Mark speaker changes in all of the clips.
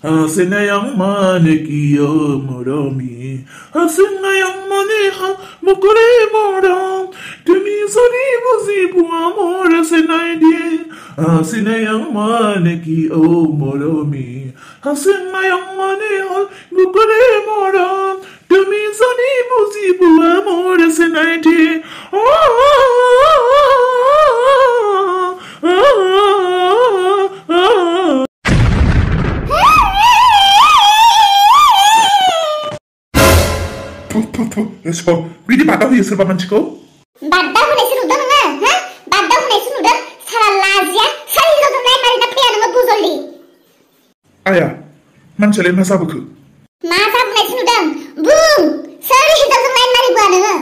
Speaker 1: Hasina yang mane kiyo moromi. Hasina yang mane ha mukure moram. Tumi sori buzibu amore senaidi. Hasina yang mane kiyo moromi. Hasina yang mane ha mukure moram. Tumi sori buzibu amore senaidi.
Speaker 2: So, बिदि बादा होयो सोरबा मानसिखौ
Speaker 3: बादा होनायसो नुदों नोङो हो बादा होनायसो नुदों सारा लाजिया सोर हिनजावजों लाइन मारिना फैया नोङो बुजलि
Speaker 2: आया मानसियालाय मा जाबोखो
Speaker 3: मा जाबोनायसो नुदों बुं सोर हिनजावजों लाइन मारिबोआ नोङो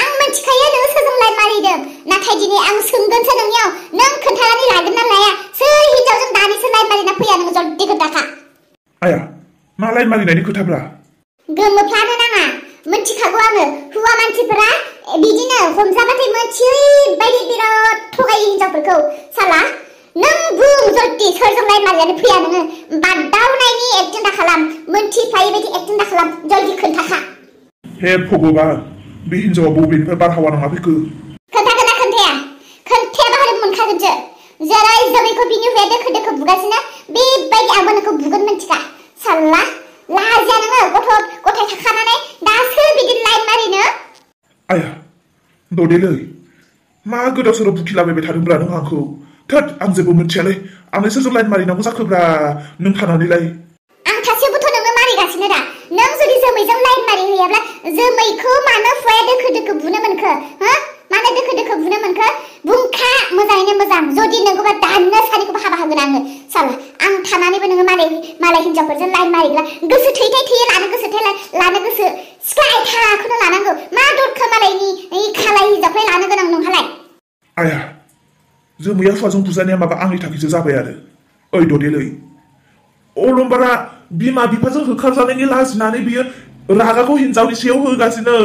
Speaker 3: आं मिथिखायो नोङो सोरजों लाइन मारिदों नाथाय दिनै आं सोंगोनसो नोंनियाव नों खोन्थानानै लागोन ना लाया सोर हिनजावजों दानिसो लाइन मारिना फैया नोङो जल्दि खोन्थाखा
Speaker 2: आया मा लाइन मारिनायनि खोथाब्रा
Speaker 3: गोमोफ्लानो नाङा मिथिखागौ आङो हौवा मानसिफोरा बिदिनो हमजाबाथाय मोनथियै बायदि बिराद थगायो हिनजावफोरखौ साला नों बुं जल्दि सोरजों लाइन मारिनानै फैया नोङो बादावनायनि एक्टिं दा खालाम मोनथिफायै बायदि एक्टिं दा खालाम जल्दि खोन्थाखा
Speaker 2: हे भगबान बे हिनजावा बबेनिफ्राय बारहावा नङा फैखो
Speaker 3: खोन्थागोना खोन्थायाबा आरो मोनखागोनसो जेरै जोमैखौ बिनि हुया दोखो दोखो बुगासिनो बेबायदि आंबो नोंखौ बुगोन मिथिखा साला लाजिया नोङो गथाय थाखानानै दासो बिदि लाइन मारिनो
Speaker 2: आया ददेलै मा गोदाव सोराव बुखिलाबायबाय थादोंब्रा नों आंखौ थोद आं जेबो मिथियालै आंलाय सोरजों लाइन मारिनांगौ जाखोब्रा नों थानानैलाय
Speaker 3: आं थासेबोथ' नोङो मारिगासिनो दा नों जुदि जोमैजों लाइन मारि हैयाब्ला जोमैखौ मानो हुया दोखो दोखो बुनो मोनखो हो मानो दोखो दोखो बुनो मोनखो बुंखा मोजाङैनो मोजां जुदि नोंखौबा दाननो सानैखौबो हाबा होगोन आङो साला आं थानानैबो नोङो मालाय हिनजावफोरजों लाइन मारिग्रा गोसो थैयो लानो गोसो सिख्ला आयथाखौनो लानांगौ मा दरखो मालायनि खालाय हिनजावफोर लानो गोनां नोंहालाय
Speaker 2: आया जोमैया हुवाजों बुजानाया माबा आंनि थाखायसो जाबाय आरो ओइ ददेलै अलंबारा बिमा बिफाजों होखारजानायनि लाजिनानै बियो रागाखौ हिनजावनि सायाव होगासिनो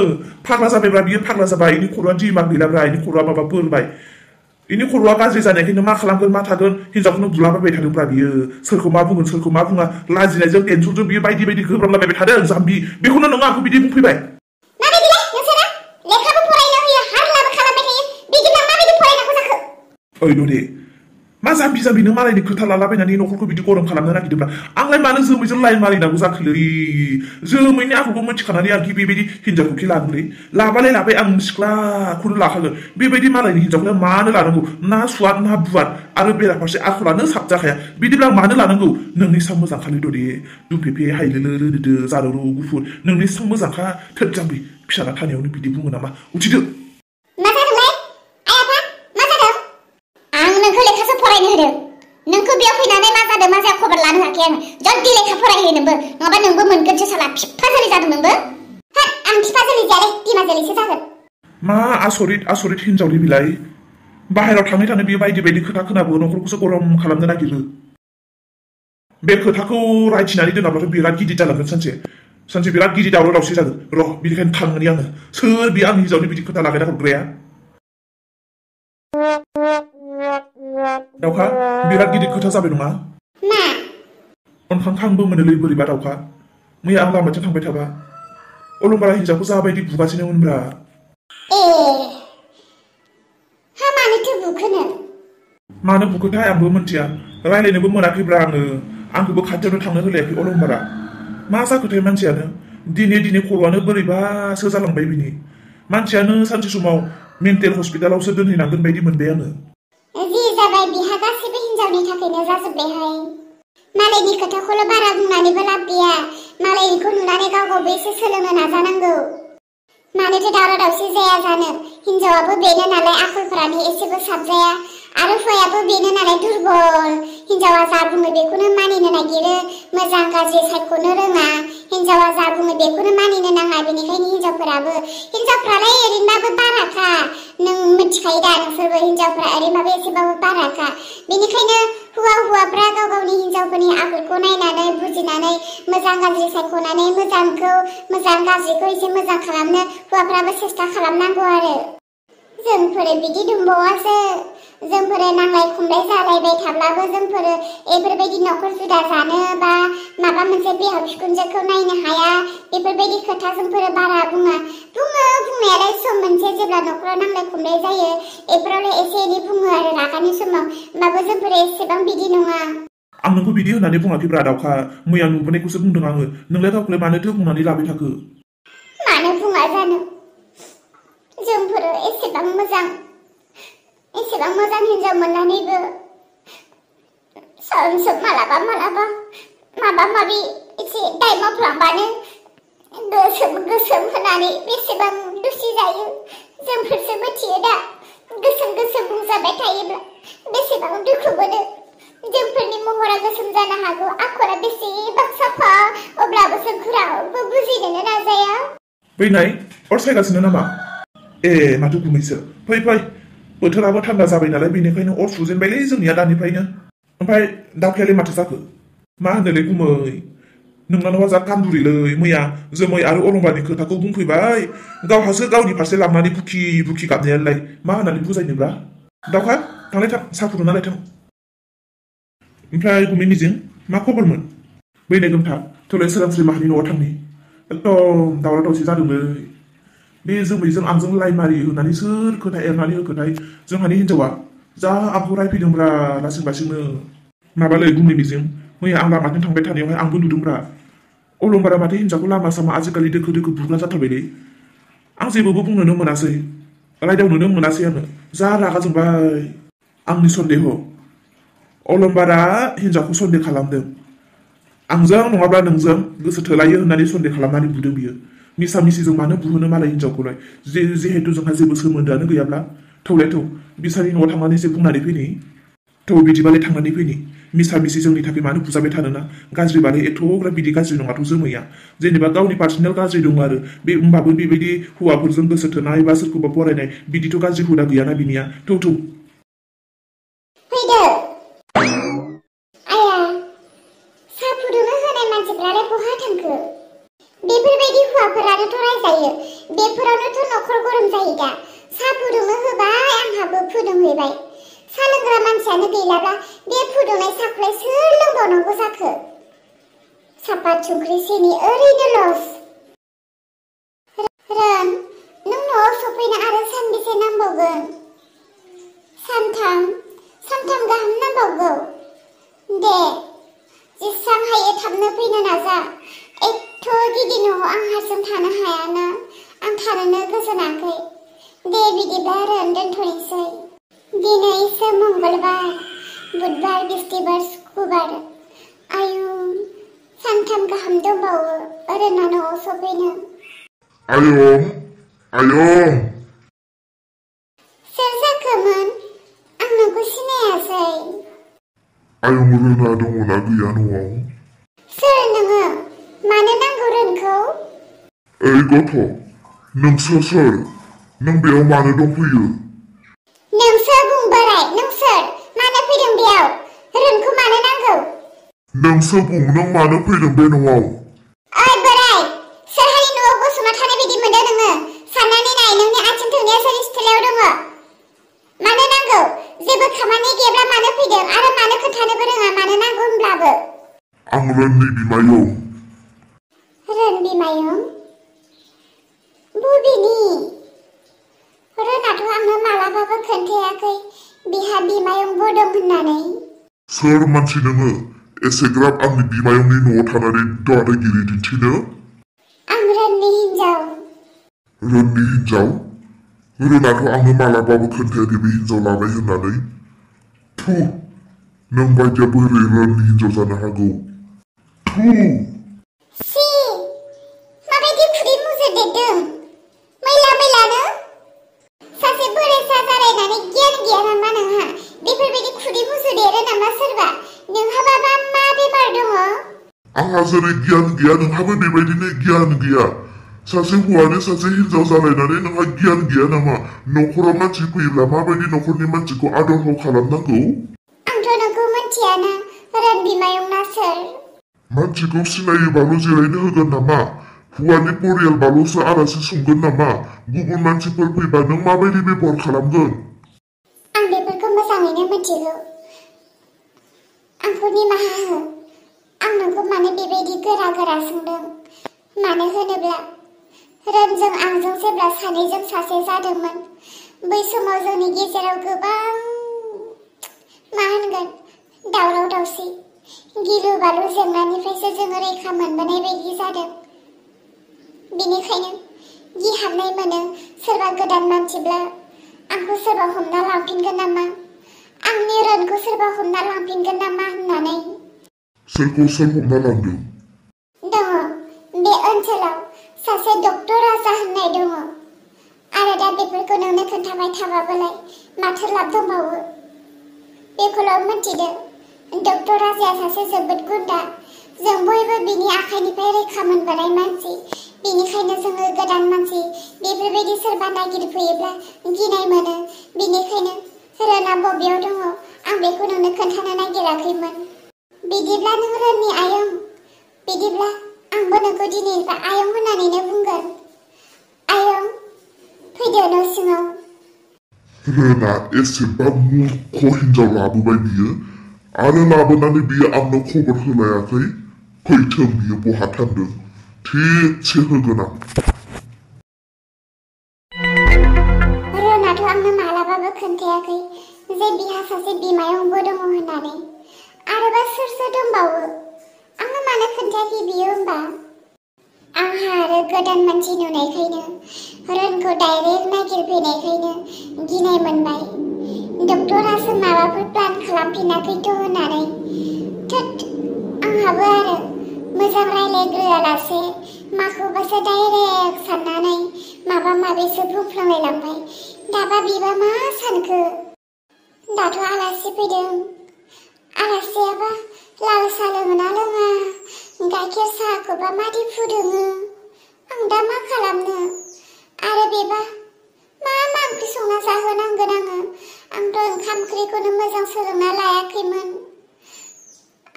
Speaker 2: फाग्ला जाबायब्रा बियो फाग्ला जाबाय इनि खर'आ दिमाग गैलाब्रा इनि खर'आ माबा बोरबाय इनि खर'आ गाज्रि जानायखायनो मा खालामगोन मा थागोन हिनजावखौनो बुलाबायबाय थादोंब्रा बियो सोरखौ मा बुंगोन सोरखौ मा बुङा लाजिनायजों टेनसनजों बियो बायदि बायदि गोब्राबलाबायबाय थादों जाम्बि बेखौनो नोङो आंखौ बिदि बुंफैबाय ओइ ददे मा जाम्बि नों मालायनि खोथा लालाबायनानै न'खरखौ बिदि गरम खालामनो नागिरदोंब्रा आंलाय मानो जोमैजों लाइन मारिनांगौ जाखोलै जोमैनि आखुखौ मिथिखानानै आं बेबायदि हिनजावखौखि लागोनलै लाबाय आं सिख्लाखौनो लाखागोन बेबायदि मालायनि हिनजावखौलाय मानो लानांगौ ना सुवाद ना बुवाद आरो बेराफारसे आखलानो साबजाखाया बिदिब्ला आं मानो लानांगौ नोंनि सां मोजांखालै ददे दुमफेफे हायलोलो रोदोदो जारौरौ गुफुर नोंनि सां मोजांखा थोद जाम्बि फिसाला थानायावनो बिदि बुङो नामा उथिदो
Speaker 3: नोंखौ बेयाव फैनानै मा जादों मा जाया खबर लानो हायाखै आं जल्दि लेखा फरायहै नोंबो नङाबा नोंबो मोनगोनसो साला फिफाजोलि जादों नोंबो आं फिफाजोलि जायालै बिमाजोलिसो जागोन
Speaker 2: मा आसरित हिनजावनि बिलाइ बाहेरायाव थाङै बियो बायदि खोथा खोनाबो न'खरखौसो गरम खालामनो नागिरो बे खोथाखौ रायथिनानै दोनाब्लाथ' बिराद गिदिर जालांगोन सानसे बिराद गिदिर दावराव दावसि जागोन र' बिनिखायनो थांगोन आङो सोर बे आंनि हिनजावनि बिदि खोथा लागायना हरग्राया दाउखा बिराद गिदिर खोथा जाबाय नङा
Speaker 3: मा
Speaker 2: अनखांखांबो मोनोलै बोरैबा दाउखा मैया आं लामाथिं थांबाय थाबा अलंबारा हिनजावखौ जाबायदि बुगासिनोमोनब्रा मानो बुखोथाय आंबो मिथिया रायलायनोबो मोनाखैब्रा आंखौबो खाथियावनो थांनो होलायाखै अलंबारा मा जाखोथाय मानसियानो दिने खर'आनो बोरैबासो जालांबाय बिनि मानसियानो सानसे समाव मेन्टेल हस्पिटालावसो दोनहैनांगोन बायदि मोनबाय आङो
Speaker 3: जाबाय बिहा गासैबो हिनजावनि थाखायनो जाजोब्बायहाय मालायनि खोथाखौल' बारा बुंनानैबो लाब गैया मालायनिखौ नुनानै गावबो एसे सोलोंनो नाजानांगौ मानोथो दावराव दावसि जाया जानो हिनजावाबो बेनो नालाय आखलफोरानो एसेबो साबजाया आरो हौवायाबो बेनो नालाय दुर्बल हिनजावा जा बुङो बेखौनो मानिनो नागिरो मोजां गाज्रि सायख'नो रोङा हिनजावा जा बुङो बेखौनो मानिनो नाङा बेनिखायनो हिनजावफ्रालाय ओरैनोबाबो बाराखा नों मिथिखायो दा नोंसोरबो हिनजावफ्रा ओरैनोबाबो एसेबाबो बाराखा बेनिखायनो हौवाफ्रा गाव गावनि हिनजावफोरनि आखलखौ नायनानै बुजिनानै मोजां गाज्रि सायख'नानै मोजां गाज्रिखौ एसे मोजां खालामनो हौवाफ्राबो सेस्था खालामनांगौ आरो जोंफोर बिदि दंबावासो जोंफोरो नांलाय खमलाय जालायबाय थाब्लाबो जोंफोरो बेफोरबायदि न'खर जुदा जानो बा माबा मोनसे बिहाव बिखुनजोखौ नायनो हाया बेफोरबायदि खोथा जोंफोरो बारा बुंनायालाय सम मोनसे जेब्ला न'खराव नांलाय खमलाय जायो बेफोरावलाय एसे एनै बुङो आरो रागानि समाव होमबाबो जोंफोरो एसेबां बिदि नङा।
Speaker 2: आं नोंखौ बिदि होननानै बुङाखैब्रा दाउखा मैया नुबोनायखौसो बुंदों आङो नोंलाय गावखौलाय मानोथो बुंनानै लाबाय थाखो
Speaker 3: मानो बुङा जानो जोंफोरो एसेबां मोजां हिनजाव मोननानैबो सम मालाबा माबा माबि एसे दाय मावफ्लांबानो गोसोम होनानै बेसेबां दुसि जायो जोंफोरसो मिथियो दा गोसोम बुंजाबाय थायोब्ला बेसेबां दुखु मोनो जोंफोरनि महरा गोसोम जानो हागौ आखला बेसेबां साफा अब्लाबो जों रावबो बुजिनोनो नाजाया।
Speaker 2: फैनाय अर सायगासिनो नामा ए माथो गुमैसो फै बोथोराबो थान्दा जाबाय नालाय बेनिखायनो अर सुजेनबायलै जोंनिया दानिफ्रायनो ओमफ्राय दाउखायालाय माथो जाखो मा होनोलै गुमै नोंनाव जा कान्दुरिलै मैया जोमै आरो अलंबारनि खोथाखौ बुंफैबाय गावहासो गावनि फारसे लांनानै बुखि गाबनायालाय मा होननानै बुजायनोब्रा दाउखा थांलाय थां साहा फुदुंनालाय थां ओमफ्राय गुमै मिजिं मा खबरमोन बैनाय गोमथा थौलाय सोरांस्रि माहानि न'आव थांनि एकदम दावराव दावसि जादोंलै बे जोमैजों आंजों लाइमारि होनानै सोर खोथा एरनानै होखोथाय जोंहानि हिन्जावा जा आंखौ रायफैदोंब्रा लासिंनो माबालै गुमै मिजिं मैया आं लामाजों थांबाय थानायावहाय आंबो नुदोंब्रा अलंबारा माथो हिन्जावखौ लामा सामा आजिखालि दोखो बुग्रा जाथारबायलै आं जेबोबो बुंनोनो मोनासै रायदावनोनो मोनासै आङो जा रागा जोंबाय आंनि सन्देह अलंबारा हिन्जावखौ सन्देह खालामदों आंजों नङाब्ला नोंजों गोसो थोलायो होननानै सन्देह खालामनानै बुदों बियो मिसा मिसिजों मानो बुहोनो मालाय हिन्जावखौलाय जिहेतु जोंहा जेबो सोमोन्दोआनो गैयाब्ला थौलाय बिसानि न'आव थांनानै एसे बुंनानै फैनि बिदिबालाय थांनानै फैनि मिसा मिसि जोंनि थाखाय मानो बुजाबाय थानोना गाज्रिबालाय एथ'ग्रा बिदि गाज्रि नङाथ' जोमैया जेनेबा गावनि पार्सनेल गाज्रि दं आरो बे होमबाबो बेबायदि हौवाफोरजों गोसो थोनाय बा सोरखौबा फरायनाय बिदिथ' गाज्रि हुदा गैयाना बिनिया थौ
Speaker 3: फैदो आया साहा फुदुंनो होनाय मानसिफ्रालाय बहा थांखो बेफोरबायदि हौवाफोरानोथ' रायजायो बेफोरावनोथ' न'खर गरम जायो दा साहा फुदुंनो होबाय आंहाबो फुदुंहैबाय साहा लोंग्रा मानसियानो गैलाब्ला बे फुदुंनाय साहाखौलाय सोर लोंबावनांगौ जाखो सापात संख्रि सिनि ओरैनो लस रोन नों न'आव सफैनो आरो सानबेसे नांबावगोन सानथाम गाहाम नांबावगौ दे जेसां हायो थाबनो फैनो नाजा एथ' गिदिर न'आव आं हारसिं थानो हायाना आं थानोनो गोजोनाखै दे बिदिब्ला रोन दोनथ'नोसै दिनैसो मंगलबार बुधबार बिस्थिबार सुक्रबार आयु सानथाम गाहाम दंबावो रोना न'आव सफैनो
Speaker 1: आयं
Speaker 3: सोर जाखोमोन आं नोंखौ सिनायासै
Speaker 1: आयं रोना दङना गैया न'आव
Speaker 3: सोर नोङो मानो नांगौ रोनखौ
Speaker 1: ओइ गथ' नोंसो सोर नों बेयाव मानो दंफैयो
Speaker 3: नोंसो बुं बोराय नों सोर मानो फैदों बेयाव रोनखौ मानो नांगौ
Speaker 1: नोंसो बुं नों मानो फैदों बे न'आव
Speaker 3: ओइ बोराय सोरहानि न'आव गसंना थानाय बायदि मोनदों नोङो साननानै नाय नोंनि आथिं थोंनैया सोरनि सिथ्लायाव दङ मानो नांगौ जेबो खामानि गैयाब्ला मानो फैदों आरो मानो खोन्थानोबो रोङा मानो नांगौ होनब्लाबो
Speaker 1: आं रोननि बिमायं
Speaker 3: रोन बिमायं बबेनि रोनाथ' आंनो मालाबाबो खोन्थायाखै बिहा बिमायंबो दं होननानै
Speaker 1: सोर मानसि नोङो एसेग्राब आंनि बिमायंनि न'आव थानानै दादागिरि दिन्थिनो
Speaker 3: आं रोननि हिन्जाव
Speaker 1: रोनाथ' आंनो मालाबाबो खोन्थायाखै बे हिन्जाव लानाय होननानै थु नों बायदिया बोरै रोननि हिन्जाव जानो हागौ थु
Speaker 3: सि माबायदि खुदै मुजुदेरदों मैलानो सासे बोरायसा जालायनानै गियान गैया नामा नोंहा बेफोरबायदि खुदै मुजुदेरो नामा सोरबा नोंहाबा मा बेमार दङ
Speaker 1: आंहा जेरै गियान गैया नोंहाबो बेबायदिनो गियान गैया सासे हौवानो सासे हिन्जाव जालायनानै नोंहा गियान गैया नामा न'खराव मानसि फैयोब्ला माबायदि न'खरनि मानसिखौ आदर खालामनांगौ
Speaker 3: आंथ' नोंखौ मिथियाना रोन बिमायंना सोर
Speaker 1: मानसिखौ सिनायोबाल' जिरायनो होगोन नामा हौवानि परियालबाल'सो आलासि संगोन नामा गुबुन मानसिफोर फैबा नों माबायदि बेबहार खालामगोन
Speaker 3: आं बेफोरखौ बेफोरखौ मोजाङैनो मिथिगौ आंखौ निमाहा हो आं नोंखौ मानो बेबायदि गोरा गोरा सोंदों मानो होनोब्ला रोनजों आंजों जेब्ला सानैजों सासे जादोंमोन बै समाव जोंनि गेजेराव गोबां मा होनगोन दावराव दावसि गिलु बालु जेंनानिफ्रायसो जोङो रैखा मोनबोनाय बायदि जादों बेनिखायनो गिहाबनाय मोनो सोरबा गोदान मानसिब्ला आंखौ सोरबा हमना लांफिनगोन नामा आंनि रोनखौ सोरबा हमना लांफिनगोन नामा होननानै
Speaker 1: सोरखौ सोर हमना लांदों
Speaker 3: दङ बे ओनसोलाव सासे डक्टर राजा होननाय दङ आरो दा बेफोरखौ नोंनो खोन्थाबाय थाबाबोलाय माथो लाब दंबावो बेखौल' मिथिदों डक्टर राजाया सासे जोबोद गुन्दा जों बयबो बिनि आखाइनिफ्राय रैखा मोनबोनाय मानसि बेनिखायनो जोङो गोदान मानसि बेफोरबायदि सोरबा नागिरफैयोब्ला गिनाय मोनो बेनिखायनो रोना बबेयाव दङ आं बेखौ नोंनो खोन्थानो नागिराखैमोन बिदिब्ला नों रोननि आयं बिदिब्ला आंबो नोंखौ दिनैनिफ्राय आयं होननानैनो बुंगोन आयं फैदो न' सिङाव
Speaker 1: रोना एसेबां मूर्ख हिनजाव लाबोबाय बियो आरो लाबोनानै बियो आंनो खबर होलायाखै फैथों बियो बहा थांदों थिगसे होगोन आं
Speaker 3: रोनाथ' आंनो मालाबाबो खोन्थायाखै जे बिहा सासे बिमायंबो दङ होननानै आरोबा सोर दंबावो आंनो मानो खोन्थायाखै बियो होमबा आंहा आरो गोदान मानसि नुनायखायनो रोनखौ डाइरेक्ट नागिरफैनायखायनो गिनाय मोनबाय डक्टरासो माबाफोर प्लान खालामफिनाखैथ' होननानै थोद आंहाबो आरो मोजां रायलायग्रोआलासे माखौबासो डाइरेक्ट साननानै माबा माबिसो बुंफ्लांलायलांबाय दाबा बिबा मा सानखो दाथ' आलासि फैदों आलासियाबा लाल साहा लोङोना लोङा गाइखेर साहाखौबा मादि फुदुङो आं दा मा खालामनो आरो बेबा मा ओंख्रि संना जाहोनांगोन आंथ' ओंखाम ओंख्रिखौनो मोजां सोलोंना लायाखैमोन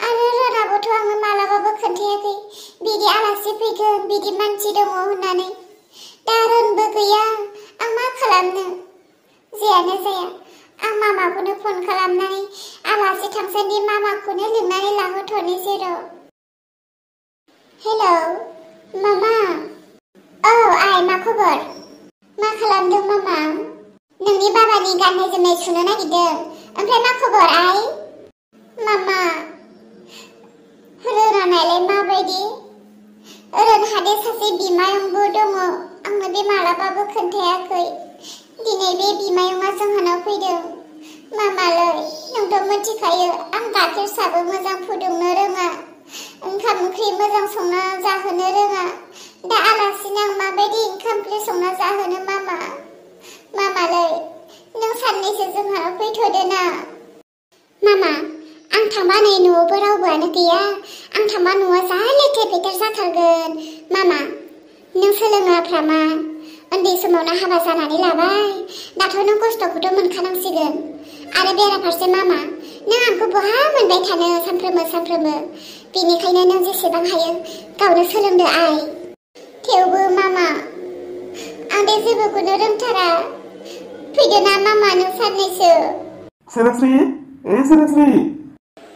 Speaker 3: आरो रोनाबोथ' आङो मालाबाबो खोन्थायाखै बिदि आलासि फैगोन बिदि मानसि दङ होननानै दा रोनबो गैया आं मा खालामनो जेयानो जाया आं मामाखौनो फन खालामनानै आलासि थांसान्दि मामाखौनो लिंनानै लाहोथ'नोसै र' हेलौ मामा औ आइ मा खबर मा खालामदों मामा नोंनि बाबानि गाननाय जोमनाय सुनो नागिरदों ओमफ्राय मा खबर आइ मामा रोनालाय माबायदि रोनहादे सासे बिमायंबो दङ आंनो बे मालाबाबो खोन्थायाखै दिनै बे बिमायंआ जोंहानाव फैदों मामालै नोंथ' मिथिखायो आं गाइखेर साहाबो मोजां फुदुंनो रोङा ओंखाम ओंख्रि मोजां संना जाहोनो रोङा दा आलासिनो आं माबायदि ओंखाम ओंख्रि संना जाहोनो मामालै नों साननैसो जोंहानाव फैथ'दो ना मामा आं थांबा नै न'आवबो रावबोआनो गैया आं थांबा न'आ जा लेथेर फेथेर जाथारगोन मामा नों सोलोङाफ्रा मा उन्दै समावनो हाबा जानानै लाबाय दाथ' नों खस्थ'खौथ' मोनखानांसिगोन आरो बेराफारसे मामा नों आंखौ बहा मोनबाय थानो सानफ्रोमबो बेनिखायनो नों जेसेबां हायो गावनो सोलोंदो आइ थेवबो मामा आं बे जेबोखौनो रोंथारा फैदो ना मामा नों साननैसो
Speaker 2: सोरस्रि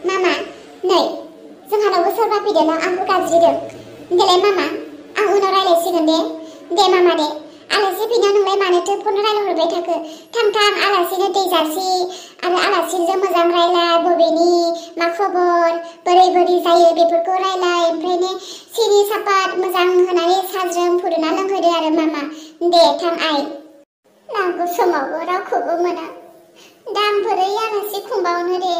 Speaker 3: मामा नै जोंहानावबो सोरबा फैदों आंखौ गाज्रिदों देलाय मामा आं उनाव रायलायसिगोन दे मामा दे आलासि फैनायाव नोंलाय मानोथो फन रायलायहरबाय थाखो थां आलासिनो दै जासि आरो आलासिजों मोजां रायलाय बबेनि मा खबर बोरै जायो बेफोरखौ रायलाय ओमफ्रायनो सिनि सापात मोजां होनानै साजों फुदुंना लोंहोदो आरो मामा दे थां आइ नांगौ समावबो रावखौबो मोना दा आं बोरै आलासि खुंबावनो दे